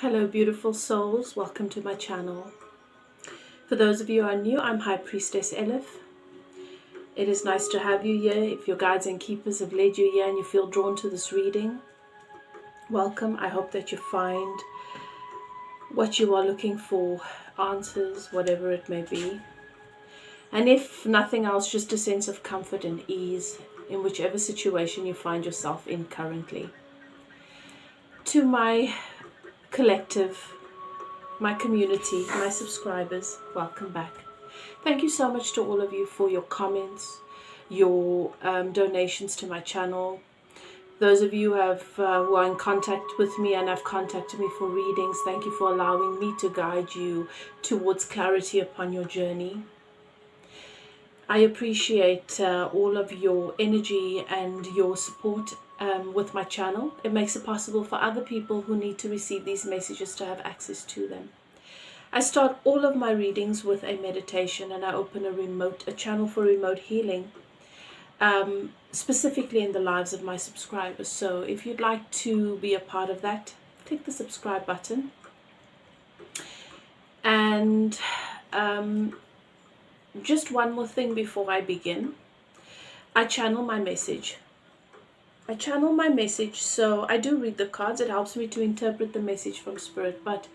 Hello beautiful souls, welcome to my channel. For those of you who are new, I'm High Priestess Elif. It is nice to have you here. If your guides and keepers have led you here and you feel drawn to this reading, welcome. I hope that you find what you are looking for, answers, whatever it may be. And if nothing else, just a sense of comfort and ease in whichever situation you find yourself in currently. To my collective, my community, my subscribers, welcome back. Thank you so much to all of you for your comments, your donations to my channel. Those of you who are in contact with me and have contacted me for readings, thank you for allowing me to guide you towards clarity upon your journey. I appreciate all of your energy and your support with my channel. It makes it possible for other people who need to receive these messages to have access to them. I start all of my readings with a meditation, and I open a channel for remote healing, specifically in the lives of my subscribers. So if you'd like to be a part of that, click the subscribe button. And just one more thing before I begin. I channel my message. So I do read the cards. It helps me to interpret the message from Spirit, but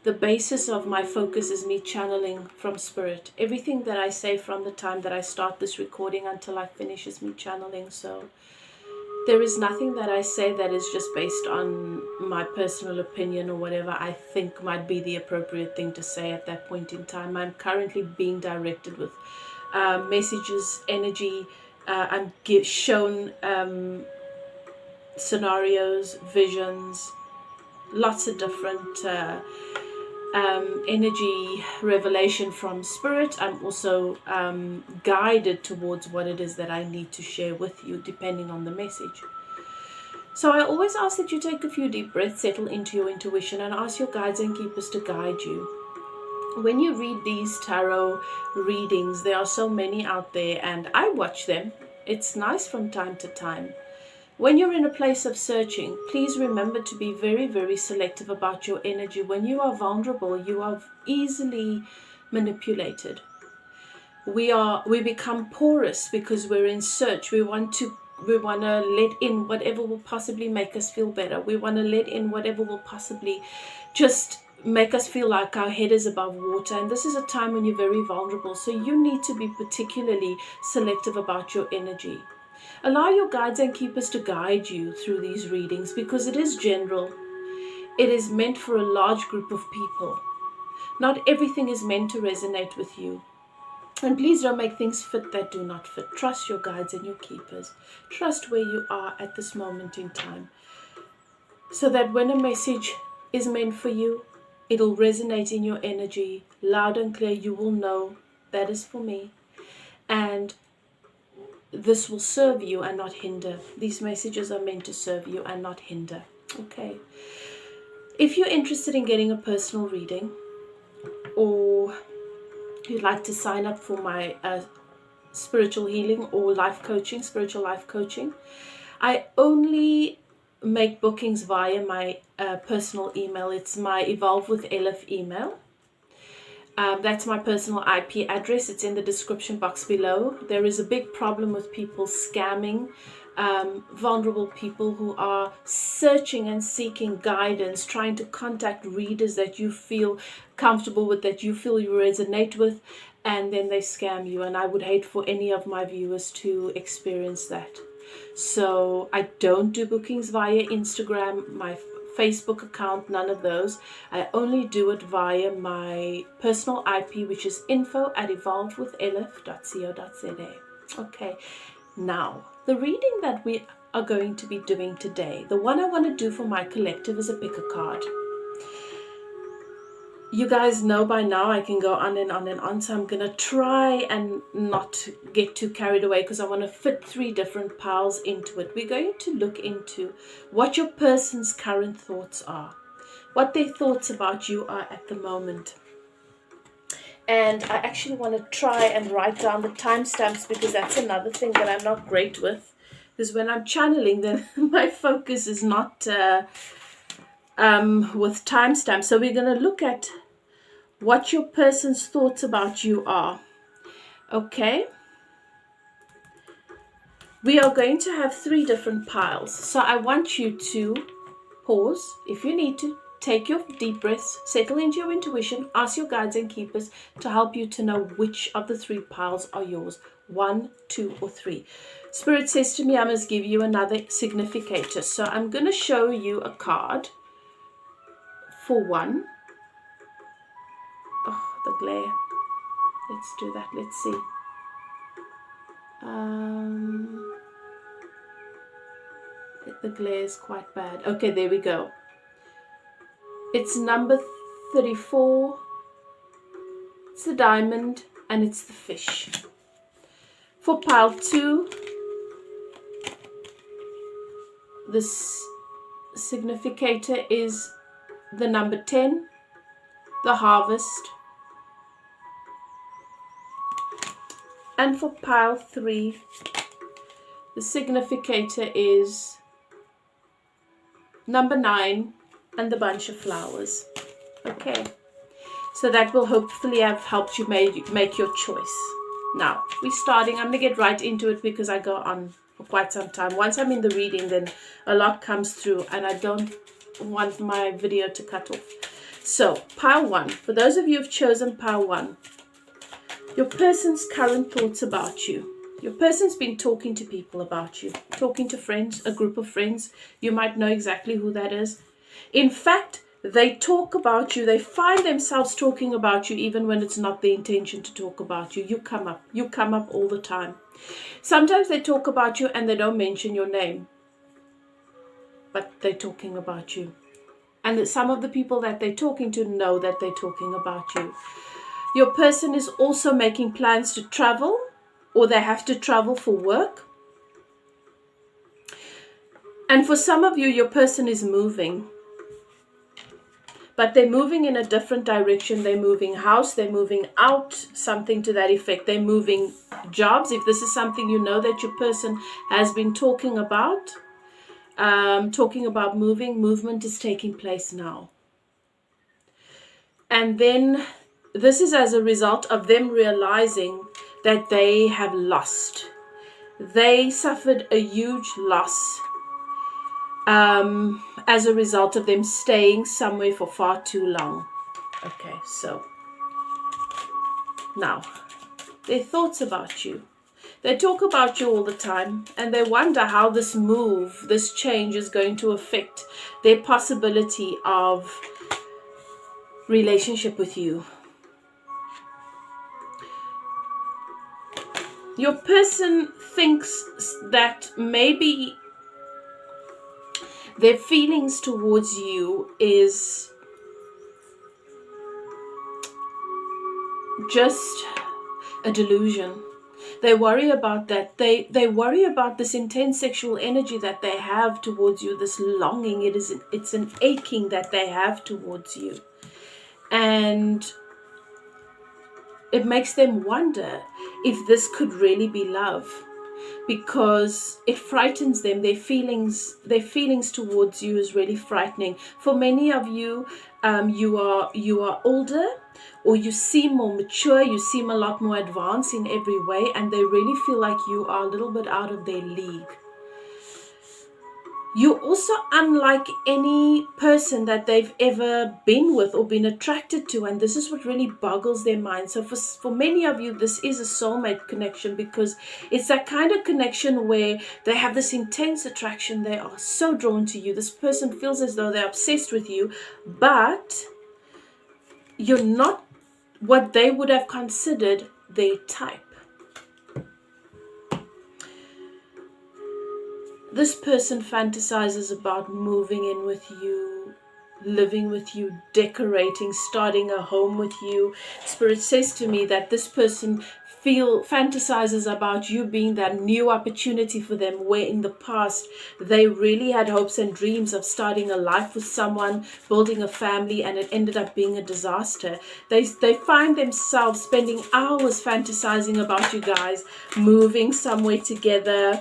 the basis of my focus is me channeling from Spirit. Everything that I say from the time that I start this recording until I finish is me channeling. So there is nothing that I say that is just based on my personal opinion or whatever I think might be the appropriate thing to say at that point in time. I'm currently being directed with messages, energy. I'm shown scenarios, visions, lots of different energy revelation from Spirit. I'm also guided towards what it is that I need to share with you depending on the message. So I always ask that you take a few deep breaths, settle into your intuition, and ask your guides and keepers to guide you. When you read these tarot readings, there are so many out there, and I watch them. It's nice from time to time. When you're in a place of searching, please remember to be very, very selective about your energy. When you are vulnerable, you are easily manipulated. We become porous because we're in search. We want to let in whatever will possibly make us feel better. We want to let in whatever will possibly just make us feel like our head is above water. And this is a time when you're very vulnerable. So you need to be particularly selective about your energy. Allow your guides and keepers to guide you through these readings because it is general. It is meant for a large group of people. Not everything is meant to resonate with you. And please don't make things fit that do not fit. Trust your guides and your keepers. Trust where you are at this moment in time. So that when a message is meant for you, it'll resonate in your energy. Loud and clear, you will know that is for me. And this will serve you and not hinder. These messages are meant to serve you and not hinder. Okay. If you're interested in getting a personal reading, or you'd like to sign up for my spiritual healing or life coaching, spiritual life coaching, I only make bookings via my personal email. It's my Evolve with Elif email. That's my personal IP address. It's in the description box below. There is a big problem with people scamming vulnerable people who are searching and seeking guidance, trying to contact readers that you feel comfortable with, that you feel you resonate with, and then they scam you. And I would hate for any of my viewers to experience that. So I don't do bookings via Instagram, my Facebook account, none of those. I only do it via my personal IP, which is info@evolvewithelif.co.za. Okay, now the reading that we are going to be doing today, the one I want to do for my collective, is a pick a card. You guys know by now I can go on and on and on, so I'm going to try and not get too carried away because I want to fit 3 different piles into it. We're going to look into what your person's current thoughts are, what their thoughts about you are at the moment. And I actually want to try and write down the timestamps because that's another thing that I'm not great with. Because when I'm channeling, then my focus is not with timestamps. So we're going to look at what your person's thoughts about you are. Okay? We are going to have 3 different piles. So I want you to pause if you need to. Take your deep breaths, settle into your intuition, ask your guides and keepers to help you to know which of the 3 piles are yours. 1, 2, or 3. Spirit says to me, I must give you another significator. So I'm going to show you a card for 1. Oh, the glare. Let's do that. Let's see. The glare is quite bad. Okay, there we go. It's number 34. It's the diamond and it's the fish. For pile 2, this significator is the number 10, the harvest. And for pile 3, the significator is number 9 and the bunch of flowers. Okay, so that will hopefully have helped you make your choice. Now, we're starting. I'm going to get right into it because I go on for quite some time. Once I'm in the reading, then a lot comes through and I don't want my video to cut off. So, pile 1. For those of you who've chosen pile 1, your person's current thoughts about you. Your person's been talking to people about you, talking to friends, a group of friends. You might know exactly who that is. In fact, they talk about you. They find themselves talking about you even when it's not their intention to talk about you. You come up all the time. Sometimes they talk about you and they don't mention your name, but they're talking about you. And some of the people that they're talking to know that they're talking about you. Your person is also making plans to travel, or they have to travel for work. And for some of you, your person is moving. But they're moving in a different direction. They're moving house, they're moving out, something to that effect. They're moving jobs. If this is something you know that your person has been talking about moving, movement is taking place now. And then this is as a result of them realizing that they have lost. They suffered a huge loss as a result of them staying somewhere for far too long. Okay, so now their thoughts about you. They talk about you all the time and they wonder how this move, this change is going to affect their possibility of relationship with you. Your person thinks that maybe their feelings towards you is just a delusion. They worry about that. They worry about this intense sexual energy that they have towards you, this longing. It's an aching that they have towards you. And it makes them wonder if this could really be love, because it frightens them. Their feelings towards you is really frightening. For many of you, you are older, or you seem more mature, you seem a lot more advanced in every way, and they really feel like you are a little bit out of their league. You're also unlike any person that they've ever been with or been attracted to, and this is what really boggles their mind. So for many of you, this is a soulmate connection, because it's that kind of connection where they have this intense attraction. They are so drawn to you. This person feels as though they're obsessed with you, but you're not what they would have considered their type. This person fantasizes about moving in with you, living with you, decorating, starting a home with you. Spirit says to me that this person fantasizes about you being that new opportunity for them, where in the past they really had hopes and dreams of starting a life with someone, building a family, and it ended up being a disaster. They find themselves spending hours fantasizing about you guys moving somewhere together.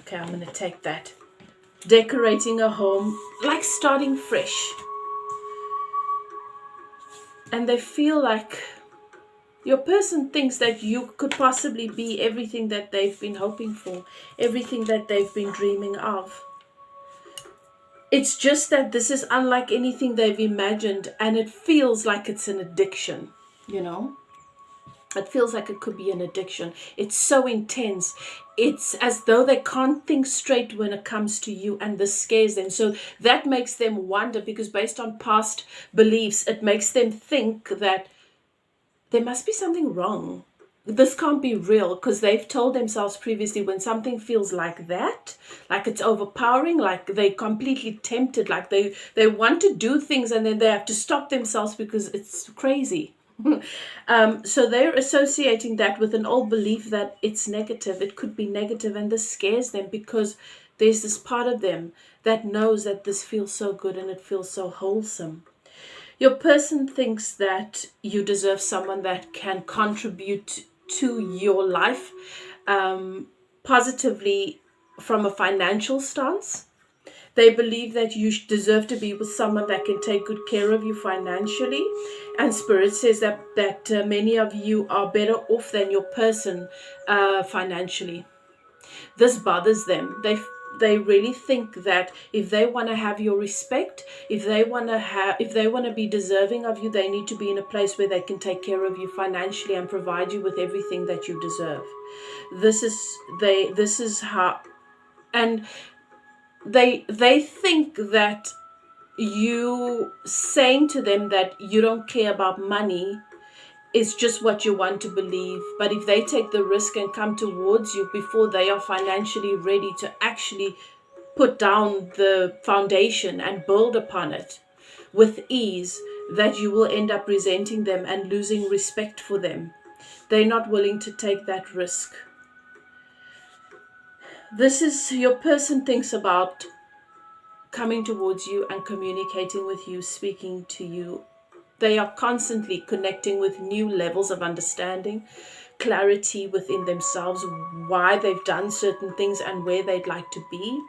Okay, I'm going to take that. decorating a home, like starting fresh. And they feel like your person thinks that you could possibly be everything that they've been hoping for, everything that they've been dreaming of. It's just that this is unlike anything they've imagined, and it feels like it's an addiction, you know? It feels like it could be an addiction. It's so intense. It's as though they can't think straight when it comes to you, and this scares them. So that makes them wonder, because based on past beliefs, it makes them think that there must be something wrong. This can't be real, because they've told themselves previously, when something feels like that, like it's overpowering, like they're completely tempted, like they want to do things and then they have to stop themselves because it's crazy. So they're associating that with an old belief that it's negative. It could be negative, and this scares them because there's this part of them that knows that this feels so good and it feels so wholesome. Your person thinks that you deserve someone that can contribute to your life positively from a financial stance. They believe that you deserve to be with someone that can take good care of you financially. And Spirit says that many of you are better off than your person financially. This bothers them. They really think that if they want to have your respect, if they want to be deserving of you, they need to be in a place where they can take care of you financially and provide you with everything that you deserve. This is how, and they think that you saying to them that you don't care about money is just what you want to believe. But if they take the risk and come towards you before they are financially ready to actually put down the foundation and build upon it with ease, that you will end up resenting them and losing respect for them. They're not willing to take that risk. This is, your person thinks about coming towards you and communicating with you, speaking to you. They are constantly connecting with new levels of understanding, clarity within themselves, why they've done certain things and where they'd like to be.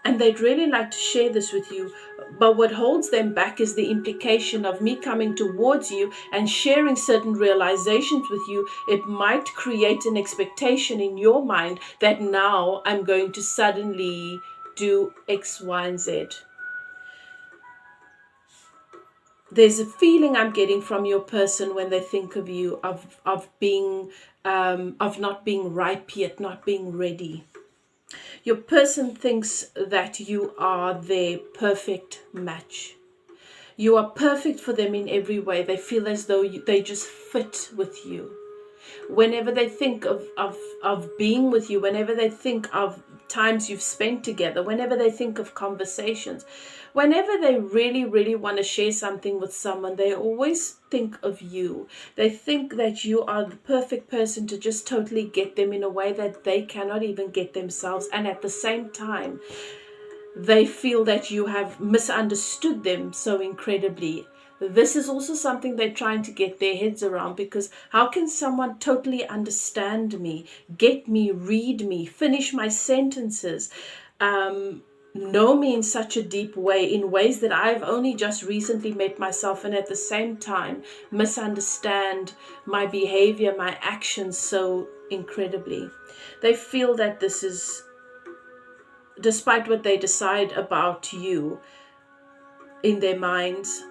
And they'd really like to share this with you. But what holds them back is the implication of me coming towards you and sharing certain realizations with you. It might create an expectation in your mind that now I'm going to suddenly do X, Y, and Z. There's a feeling I'm getting from your person when they think of you of being of not being ripe yet, not being ready. Your person thinks that you are their perfect match. You are perfect for them in every way. They feel as though they just fit with you. Whenever they think of being with you, whenever they think of times you've spent together, whenever they think of conversations, whenever they really, really want to share something with someone, they always think of you. They think that you are the perfect person to just totally get them in a way that they cannot even get themselves. And at the same time, they feel that you have misunderstood them so incredibly. This is also something they're trying to get their heads around, because how can someone totally understand me, get me, read me, finish my sentences, know me in such a deep way, in ways that I've only just recently met myself, and at the same time misunderstand my behavior, my actions so incredibly. They feel that this is, despite what they decide about you in their minds,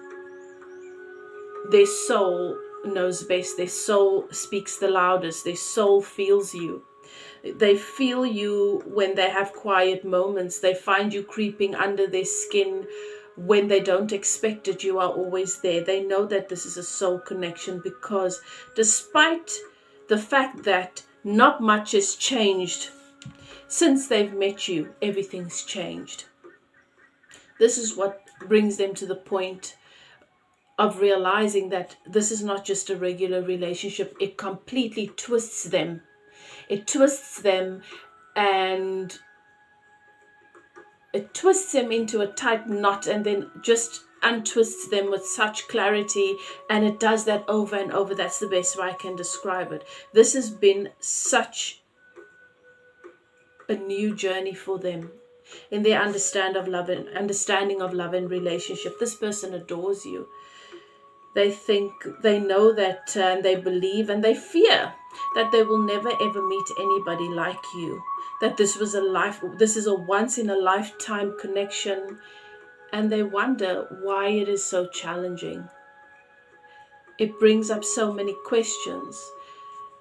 their soul knows best. Their soul speaks the loudest. Their soul feels you. They feel you when they have quiet moments. They find you creeping under their skin when they don't expect it. You are always there. They know that this is a soul connection, because despite the fact that not much has changed since they've met you, everything's changed. This is what brings them to the point of realizing that this is not just a regular relationship. It completely twists them. It twists them, and it twists them into a tight knot, and then just untwists them with such clarity. And it does that over and over. That's the best way I can describe it. This has been such a new journey for them. in their understanding of love and relationship. This person adores you. They know that, and they believe and they fear that they will never ever meet anybody like you. That this is a once in a lifetime connection, and they wonder why it is so challenging. It brings up so many questions,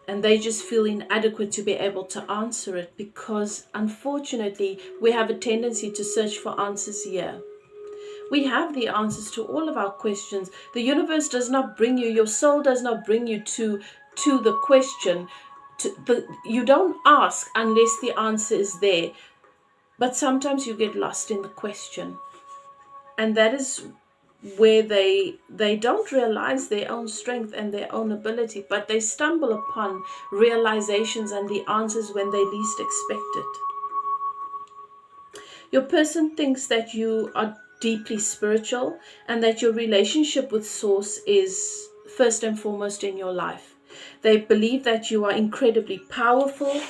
and they just feel inadequate to be able to answer it, because unfortunately we have a tendency to search for answers here. We have the answers to all of our questions. The universe does not bring you, your soul does not bring you to the question. You don't ask unless the answer is there. But sometimes you get lost in the question. And that is where they don't realize their own strength and their own ability, but they stumble upon realizations and the answers when they least expect it. Your person thinks that you are deeply spiritual and that your relationship with Source is first and foremost in your life. They believe that you are incredibly powerful.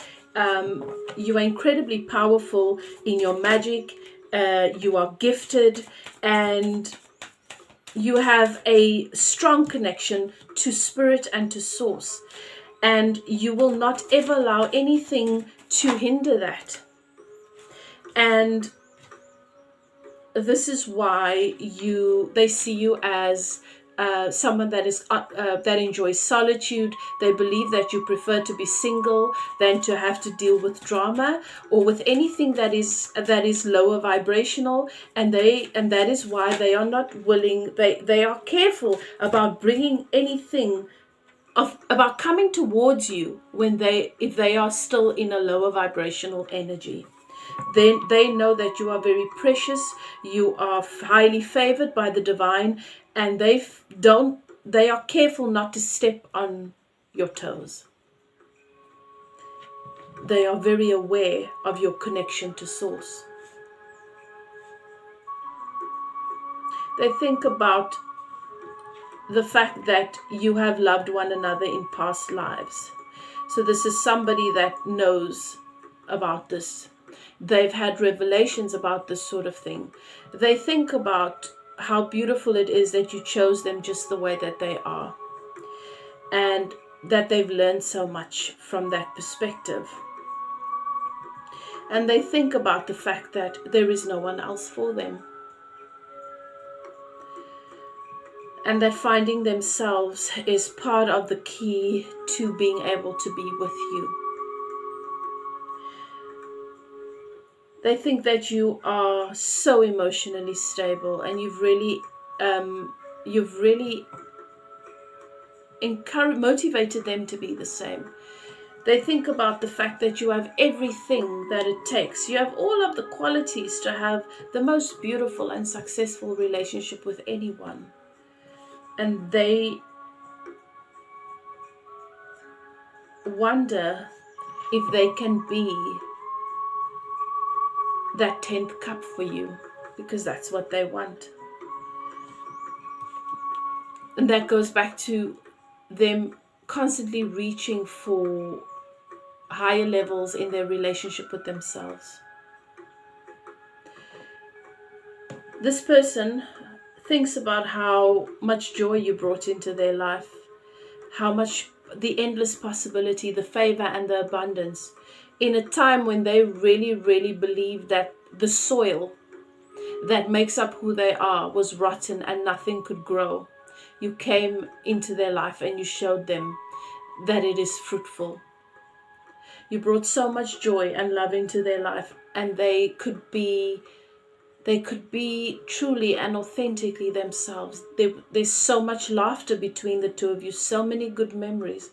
You are incredibly powerful in your magic. You are gifted, and you have a strong connection to Spirit and to Source. And you will not ever allow anything to hinder that. And this is why they see you as someone that enjoys solitude. They believe that you prefer to be single than to have to deal with drama or with anything that is lower vibrational, and that is why they are not willing. They are careful about bringing anything about coming towards you if they are still in a lower vibrational energy. They know that you are very precious, you are highly favored by the divine, and they are careful not to step on your toes. They are very aware of your connection to Source. They think about the fact that you have loved one another in past lives. So this is somebody that knows about this. They've had revelations about this sort of thing. They think about how beautiful it is that you chose them just the way that they are, and that they've learned so much from that perspective. And they think about the fact that there is no one else for them, and that finding themselves is part of the key to being able to be with you. They think that you are so emotionally stable, and you've really motivated them to be the same. They think about the fact that you have everything that it takes. You have all of the qualities to have the most beautiful and successful relationship with anyone. And they wonder if they can be that 10th cup for you, because that's what they want. And that goes back to them constantly reaching for higher levels in their relationship with themselves. This person thinks about how much joy you brought into their life, how much the endless possibility, the favor and the abundance, in a time when they really, really believe that the soil that makes up who they are was rotten and nothing could grow. You came into their life and you showed them that it is fruitful. You brought so much joy and love into their life, and they could be truly and authentically themselves. There's so much laughter between the two of you, so many good memories,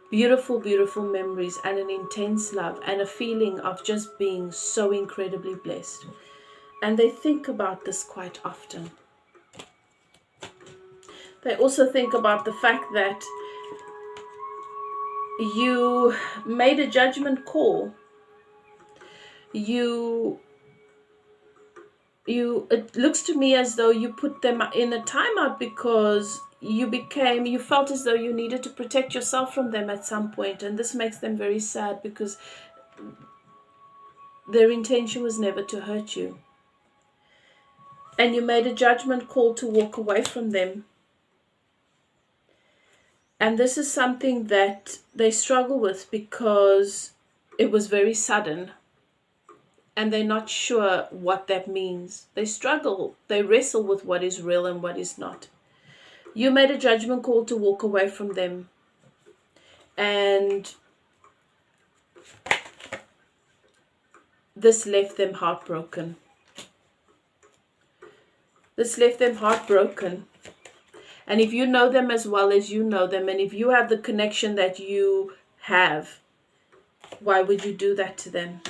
beautiful, beautiful memories, and an intense love and a feeling of just being so incredibly blessed. And they think about this quite often. They also think about the fact that you made a judgment call. It looks to me as though you put them in a timeout because you felt as though you needed to protect yourself from them at some point, and this makes them very sad because their intention was never to hurt you. And you made a judgment call to walk away from them. And this is something that they struggle with because it was very sudden. And they're not sure what that means. They struggle. They wrestle with what is real and what is not. You made a judgment call to walk away from them. And this left them heartbroken. This left them heartbroken. And if you know them as well as you know them, and if you have the connection that you have, why would you do that to them?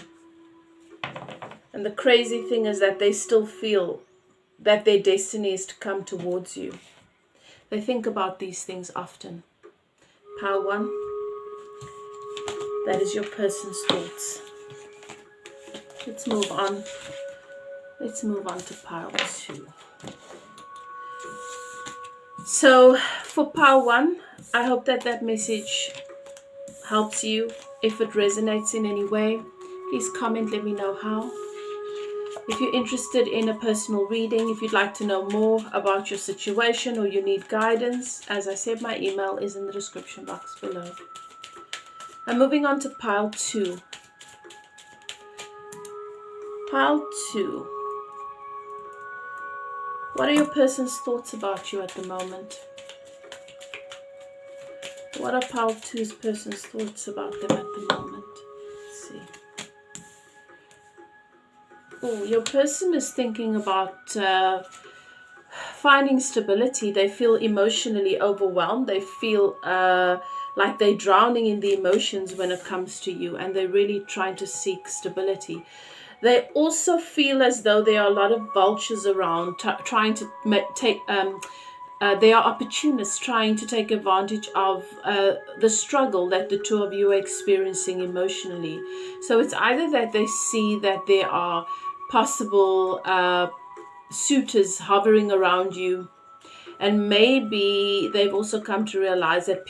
And the crazy thing is that they still feel that their destiny is to come towards you. They think about these things often. Pile 1, that is your person's thoughts. Let's move on. Let's move on to pile 2. So for pile 1, I hope that that message helps you. If it resonates in any way, please comment, let me know how. If you're interested in a personal reading, if you'd like to know more about your situation or you need guidance, as I said, my email is in the description box below. I'm moving on to pile 2. Pile 2. What are your person's thoughts about you at the moment? What are pile 2's person's thoughts about them at the moment? Let's see. Oh, your person is thinking about finding stability. They feel emotionally overwhelmed. They feel like they're drowning in the emotions when it comes to you, and they're really trying to seek stability. They also feel as though there are a lot of vultures around trying to take, they are opportunists trying to take advantage of the struggle that the two of you are experiencing emotionally. So it's either that they see that there are possible suitors hovering around you, and maybe they've also come to realize that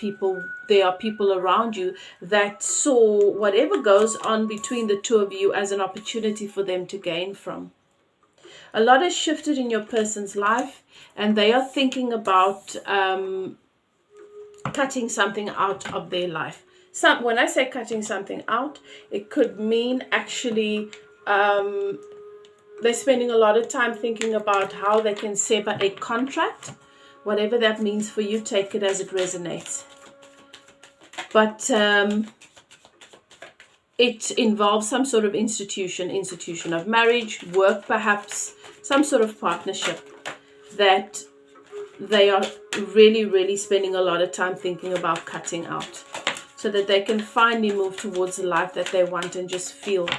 there are people around you that saw whatever goes on between the two of you as an opportunity for them to gain from. A lot has shifted in your person's life, and they are thinking about cutting something out of their life. When I say cutting something out, it could mean actually they're spending a lot of time thinking about how they can sever a contract. Whatever that means for you, take it as it resonates. But it involves some sort of institution of marriage, work perhaps, some sort of partnership that they are really, really spending a lot of time thinking about cutting out, so that they can finally move towards the life that they want and just feel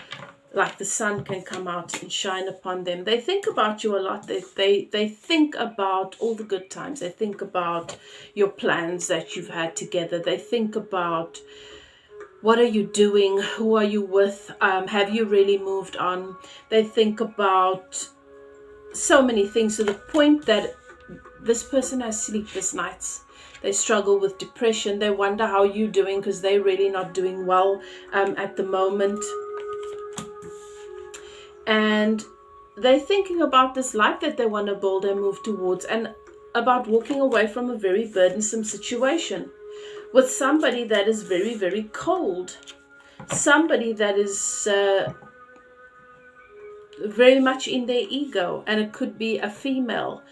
like the sun can come out and shine upon them. They think about you a lot. They think about all the good times. They think about your plans that you've had together. They think about what are you doing? Who are you with? Have you really moved on? They think about so many things, to the point that this person has sleepless nights. They struggle with depression. They wonder how you're doing because they're really not doing well at the moment. And they're thinking about this life that they want to build and move towards, and about walking away from a very burdensome situation with somebody that is very, very cold. Somebody that is very much in their ego, and it could be a female.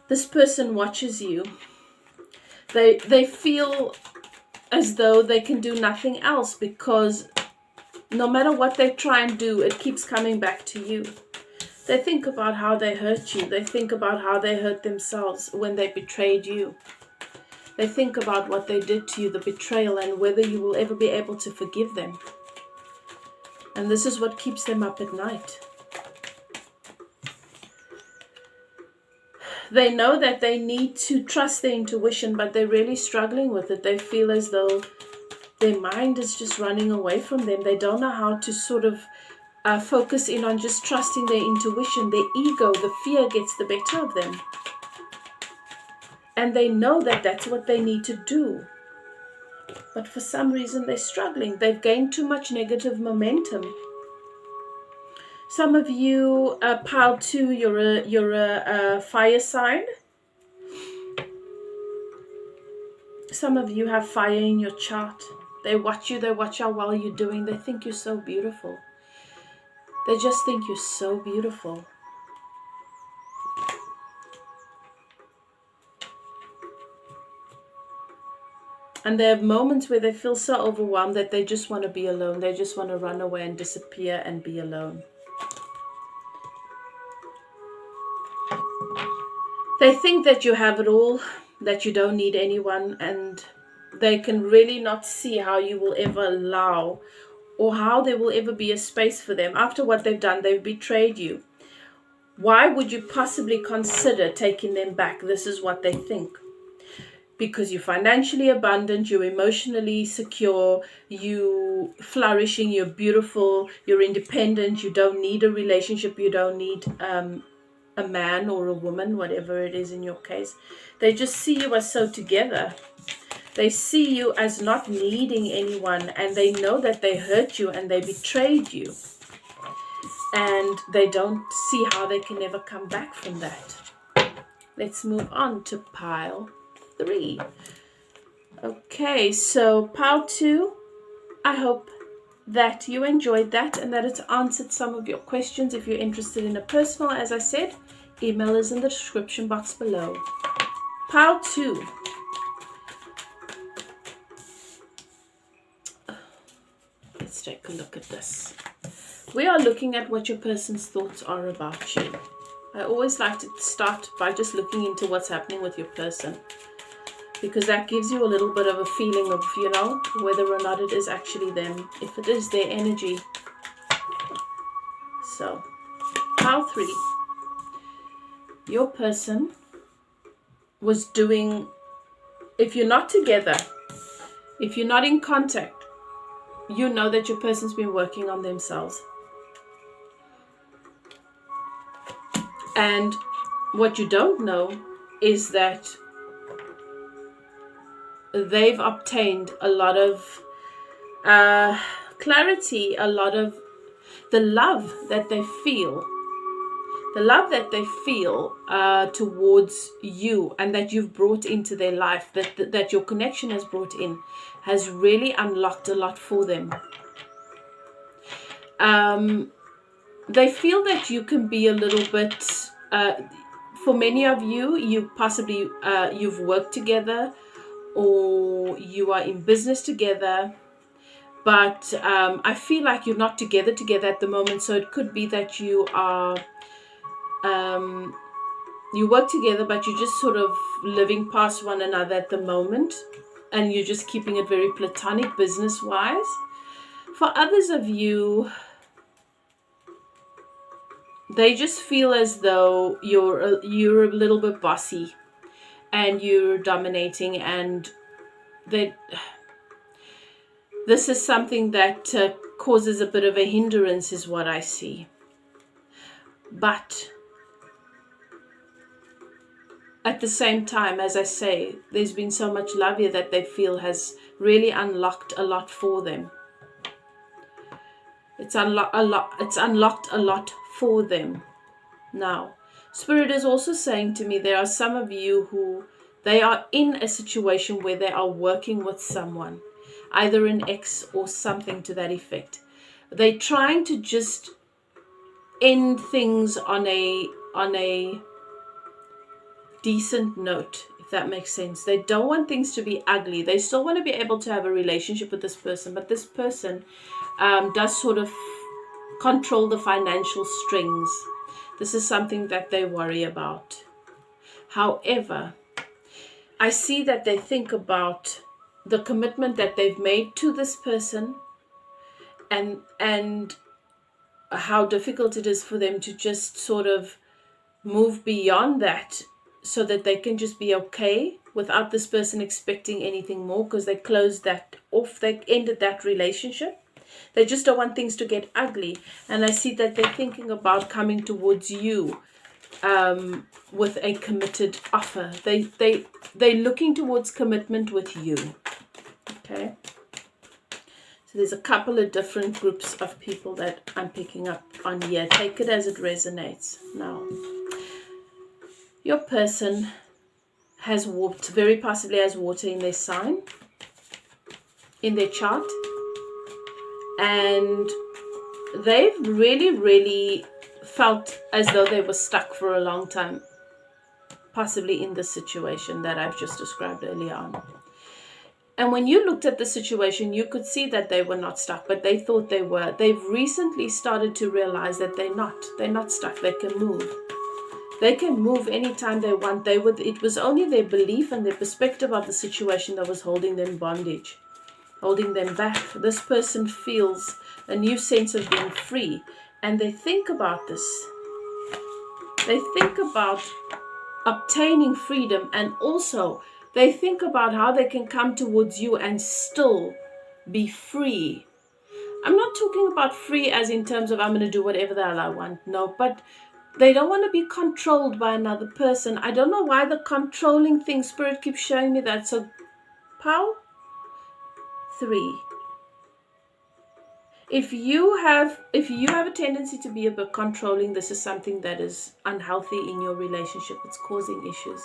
This person watches you. They feel as though they can do nothing else, because no matter what they try and do, it keeps coming back to you. They think about how they hurt you. They think about how they hurt themselves when they betrayed you. They think about what they did to you, the betrayal, and whether you will ever be able to forgive them. And this is what keeps them up at night. They know that they need to trust their intuition, but they're really struggling with it. They feel as though their mind is just running away from them. They don't know how to sort of focus in on just trusting their intuition. Their ego, the fear, gets the better of them. And they know that that's what they need to do. But for some reason, they're struggling. They've gained too much negative momentum. Some of you, pile 2, you're a fire sign. Some of you have fire in your chart. They watch you, they watch how well you're doing. They think you're so beautiful. They just think you're so beautiful. And there are moments where they feel so overwhelmed that they just want to be alone. They just want to run away and disappear and be alone. They think that you have it all, that you don't need anyone, and they can really not see how you will ever allow or how there will ever be a space for them. After what they've done, they've betrayed you. Why would you possibly consider taking them back? This is what they think. Because you're financially abundant, you're emotionally secure, you flourishing, you're beautiful, you're independent, you don't need a relationship, you don't need a man or a woman, whatever it is in your case. They just see you as so together. They see you as not needing anyone, and they know that they hurt you and they betrayed you. And they don't see how they can ever come back from that. Let's move on to pile 3. Okay, so pile 2, I hope that you enjoyed that and that it's answered some of your questions. If you're interested in a personal, as I said, email is in the description box below. Pile 2. Let's take a look at this. We are looking at what your person's thoughts are about you. I always like to start by just looking into what's happening with your person, because that gives you a little bit of a feeling of, you know, whether or not it is actually them, if it is their energy. So, pile 3. Your person was doing, if you're not together, if you're not in contact, you know that your person's been working on themselves. And what you don't know is that they've obtained a lot of clarity, a lot of the love that they feel. The love that they feel towards you and that you've brought into their life, that your connection has brought in, has really unlocked a lot for them. They feel that you can be a little bit, for many of you, you possibly, you've worked together or you are in business together, but I feel like you're not together at the moment. So it could be that you are, you work together, but you're just sort of living past one another at the moment, and you're just keeping it very platonic business-wise. For others of you, they just feel as though you're a little bit bossy and you're dominating, and this is something that causes a bit of a hindrance, is what I see. But at the same time, as I say, there's been so much love here that they feel has really unlocked a lot for them. It's unlocked a lot for them. Now, Spirit is also saying to me, there are some of you who they are in a situation where they are working with someone, either an ex or something to that effect. They're trying to just end things on a decent note, if that makes sense. They don't want things to be ugly. They still want to be able to have a relationship with this person, but this person does sort of control the financial strings. This is something that they worry about. However, I see that they think about the commitment that they've made to this person, and how difficult it is for them to just sort of move beyond that, so that they can just be okay without this person expecting anything more, because they closed that off. They ended that relationship. They just don't want things to get ugly. And I see that they're thinking about coming towards you with a committed offer. They're looking towards commitment with you. Okay. So there's a couple of different groups of people that I'm picking up on here. Take it as it resonates. Now, your person has water, very possibly has water in their sign, in their chart, and they've really felt as though they were stuck for a long time, possibly in the situation that I've just described earlier on. And when you looked at the situation, you could see that they were not stuck, but they thought they were. They've recently started to realize that they're not stuck. They can move. They can move anytime they want. It was only their belief and their perspective of the situation that was holding them bondage, holding them back. This person feels a new sense of being free, and they think about this. They think about obtaining freedom, and also they think about how they can come towards you and still be free. I'm not talking about free as in terms of I'm going to do whatever the hell I want. No, but they don't want to be controlled by another person. I don't know why the controlling thing, Spirit keeps showing me that. So, Pau, 3. If you have a tendency to be a bit controlling, this is something that is unhealthy in your relationship. It's causing issues.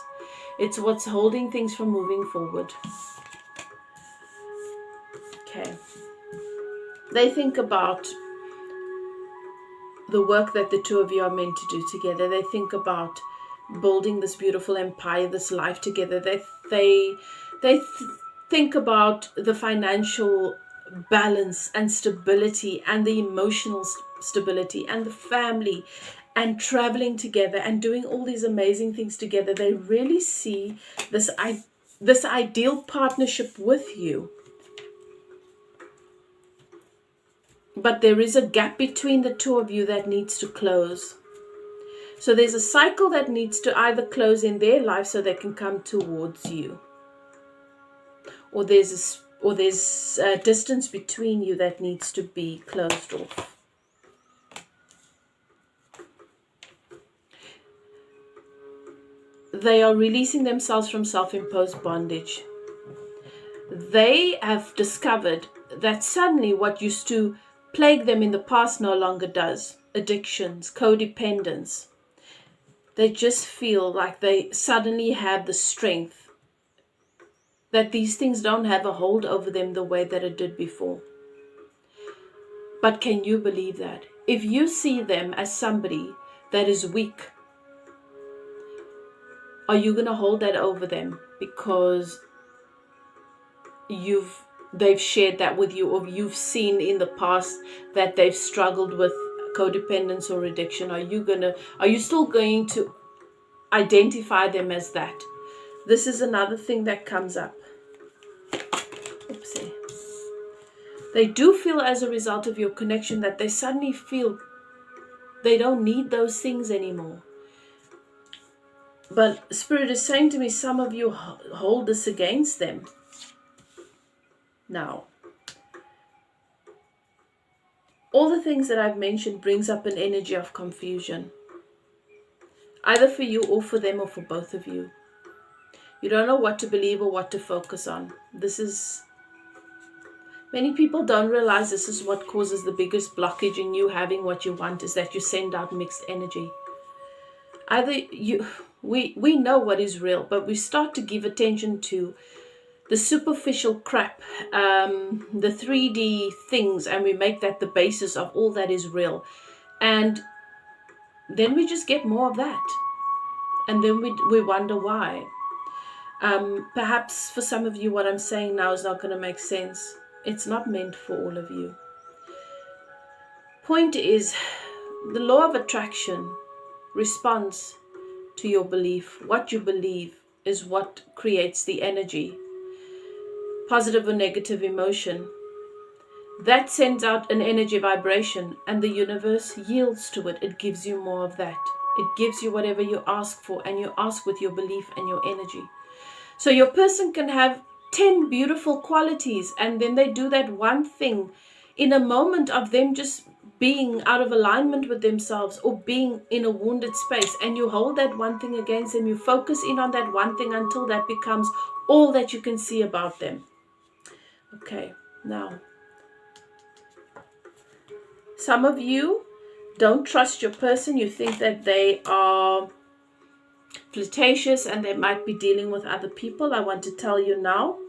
It's what's holding things from moving forward. Okay. They think about the work that the two of you are meant to do together. They think about building this beautiful empire, this life together. They think about the financial balance and stability and the emotional stability and the family and traveling together and doing all these amazing things together. They really see this ideal partnership with you. But there is a gap between the two of you that needs to close. So there's a cycle that needs to either close in their life so they can come towards you. Or there's a distance between you that needs to be closed off. They are releasing themselves from self-imposed bondage. They have discovered that suddenly what used to plague them in the past no longer does. Addictions, codependence. They just feel like they suddenly have the strength that these things don't have a hold over them the way that it did before. But can you believe that? If you see them as somebody that is weak, are you going to hold that over them because they've shared that with you, or you've seen in the past that they've struggled with codependence or addiction? Are you still going to identify them as that? This is another thing that comes up. Oopsie. They do feel as a result of your connection that they suddenly feel they don't need those things anymore. But Spirit is saying to me, some of you hold this against them. Now, all the things that I've mentioned brings up an energy of confusion. Either for you or for them or for both of you. You don't know what to believe or what to focus on. Many people don't realize this is what causes the biggest blockage in you having what you want, is that you send out mixed energy. We know what is real, but we start to give attention to the superficial crap, the 3D things, and we make that the basis of all that is real. And then we just get more of that. And then we wonder why. Perhaps for some of you what I'm saying now is not going to make sense. It's not meant for all of you. Point is, the law of attraction responds to your belief. What you believe is what creates the energy. Positive or negative emotion. That sends out an energy vibration, and the universe yields to it. It gives you more of that. It gives you whatever you ask for, and you ask with your belief and your energy. So your person can have 10 beautiful qualities, and then they do that one thing in a moment of them just being out of alignment with themselves or being in a wounded space, and you hold that one thing against them. You focus in on that one thing until that becomes all that you can see about them. Okay, now Some of you don't trust your person. You think that they are flirtatious and they might be dealing with other people. I want to tell you now,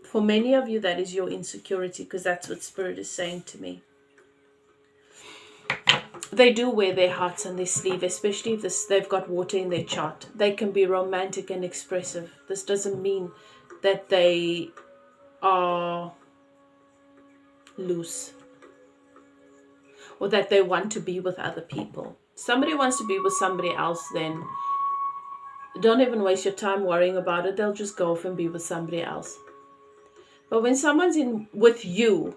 for many of you, that is your insecurity, because that's what Spirit is saying to me. They do wear their hearts on their sleeve, especially if they've got water in their chart. They can be romantic and expressive. This doesn't mean that they are loose or that they want to be with other people. Somebody wants to be with somebody else, then don't even waste your time worrying about it. They'll just go off and be with somebody else. But when someone's in with you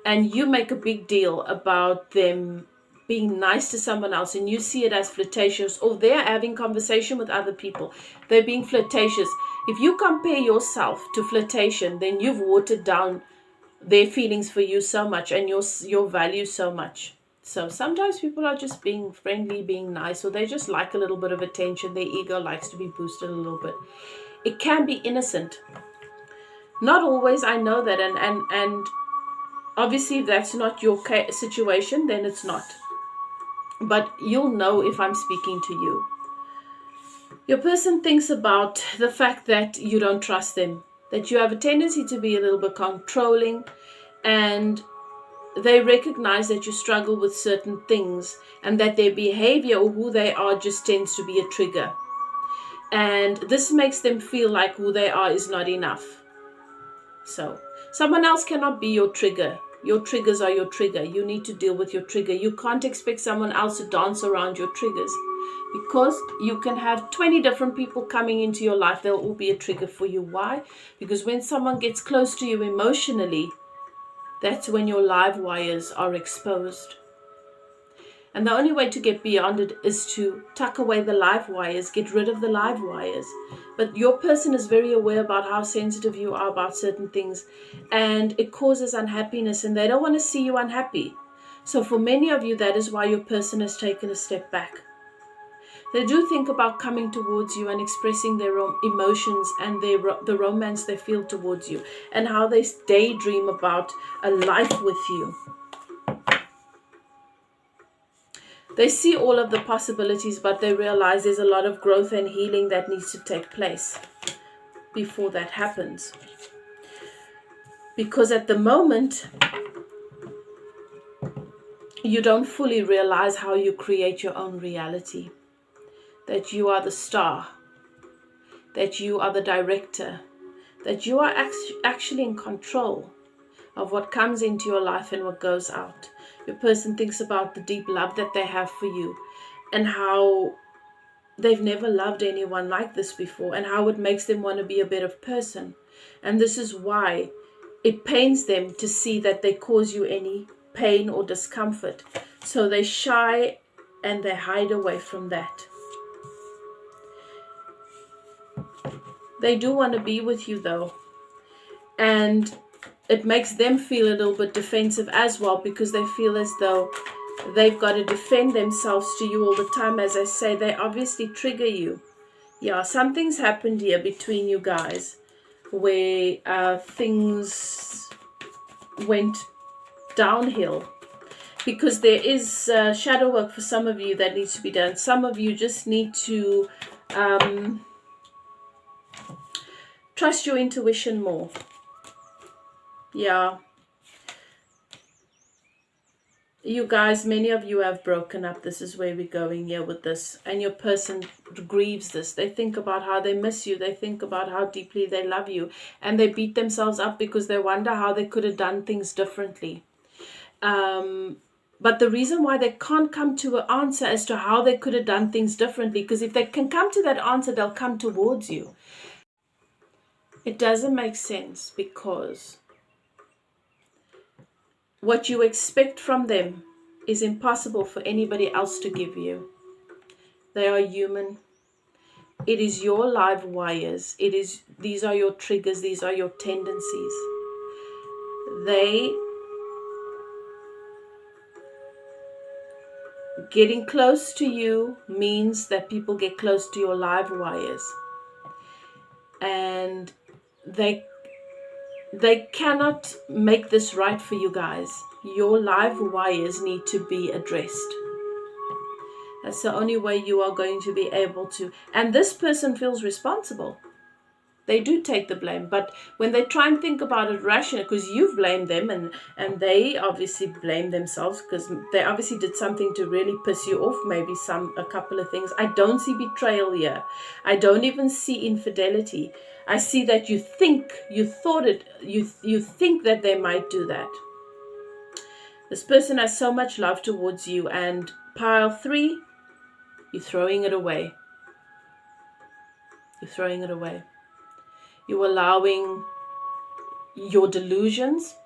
and you make a big deal about them being nice to someone else and you see it as flirtatious, or they're having conversation with other people, they're being flirtatious. If you compare yourself to flirtation, then you've watered down their feelings for you so much and your value so much. So sometimes people are just being friendly, being nice, or they just like a little bit of attention. Their ego likes to be boosted a little bit. It can be innocent. Not always, I know that, and obviously if that's not your situation, then it's not. But you'll know if I'm speaking to you. Your person thinks about the fact that you don't trust them, that you have a tendency to be a little bit controlling, and they recognize that you struggle with certain things and that their behavior or who they are just tends to be a trigger. And this makes them feel like who they are is not enough. So someone else cannot be your trigger. Your triggers are your trigger. You need to deal with your trigger. You can't expect someone else to dance around your triggers, because you can have 20 different people coming into your life. They'll all be a trigger for you. Why? Because when someone gets close to you emotionally, that's when your live wires are exposed. And the only way to get beyond it is to tuck away the live wires, get rid of the live wires. But your person is very aware about how sensitive you are about certain things, and it causes unhappiness, and they don't want to see you unhappy. So for many of you, that is why your person has taken a step back. They do think about coming towards you and expressing their emotions and the romance they feel towards you, and how they daydream about a life with you. They see all of the possibilities, but they realize there's a lot of growth and healing that needs to take place before that happens. Because at the moment, you don't fully realize how you create your own reality. That you are the star, that you are the director, that you are actually in control of what comes into your life and what goes out. Your person thinks about the deep love that they have for you, and how they've never loved anyone like this before, and how it makes them want to be a better person. And this is why it pains them to see that they cause you any pain or discomfort. So they shy and they hide away from that. They do want to be with you though, and it makes them feel a little bit defensive as well, because they feel as though they've got to defend themselves to you all the time. As I say, they obviously trigger you. Yeah, something's happened here between you guys where things went downhill, because there is shadow work for some of you that needs to be done. Some of you just need to trust your intuition more. Yeah. You guys, many of you have broken up. This is where we're going here with this. And your person grieves this. They think about how they miss you. They think about how deeply they love you. And they beat themselves up because they wonder how they could have done things differently. But the reason why they can't come to an answer as to how they could have done things differently, because if they can come to that answer, they'll come towards you. It doesn't make sense, because what you expect from them is impossible for anybody else to give you. They are human. It is your live wires. These are your triggers. These are your tendencies. Getting close to you means that people get close to your live wires. And they cannot make this right for you guys. Your live wires need to be addressed. That's the only way you are going to be able to. And this person feels responsible. They do take the blame, but when they try and think about it rationally, because you've blamed them and they obviously blame themselves because they obviously did something to really piss you off, maybe a couple of things. I don't see betrayal here. I don't even see infidelity. I see that you think that they might do that. This person has so much love towards you, and pile 3, you're throwing it away. You're throwing it away. You're allowing your delusions.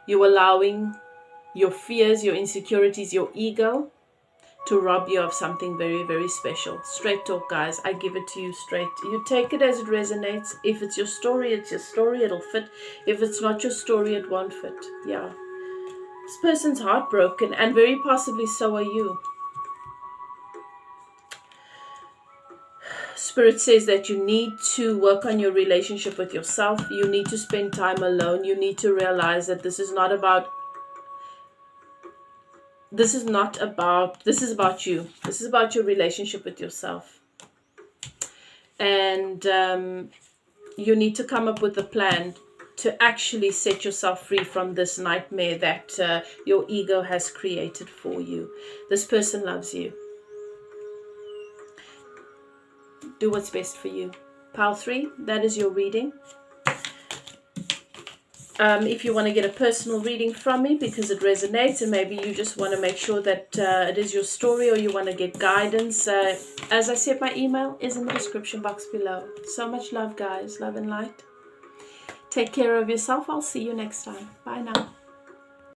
You're allowing your fears, your insecurities, your ego to rob you of something very, very special. Straight talk, guys. I give it to you straight. You take it as it resonates. If it's your story, it's your story. It'll fit. If it's not your story, it won't fit. Yeah. This person's heartbroken, and very possibly so are you. Spirit says that you need to work on your relationship with yourself. You need to spend time alone. You need to realize that this is about you. This is about your relationship with yourself. And you need to come up with a plan to actually set yourself free from this nightmare that your ego has created for you. This person loves you. Do what's best for you. Pile 3, that is your reading. If you want to get a personal reading from me because it resonates, and maybe you just want to make sure that it is your story, or you want to get guidance, as I said, my email is in the description box below. So much love, guys. Love and light. Take care of yourself. I'll see you next time. Bye now.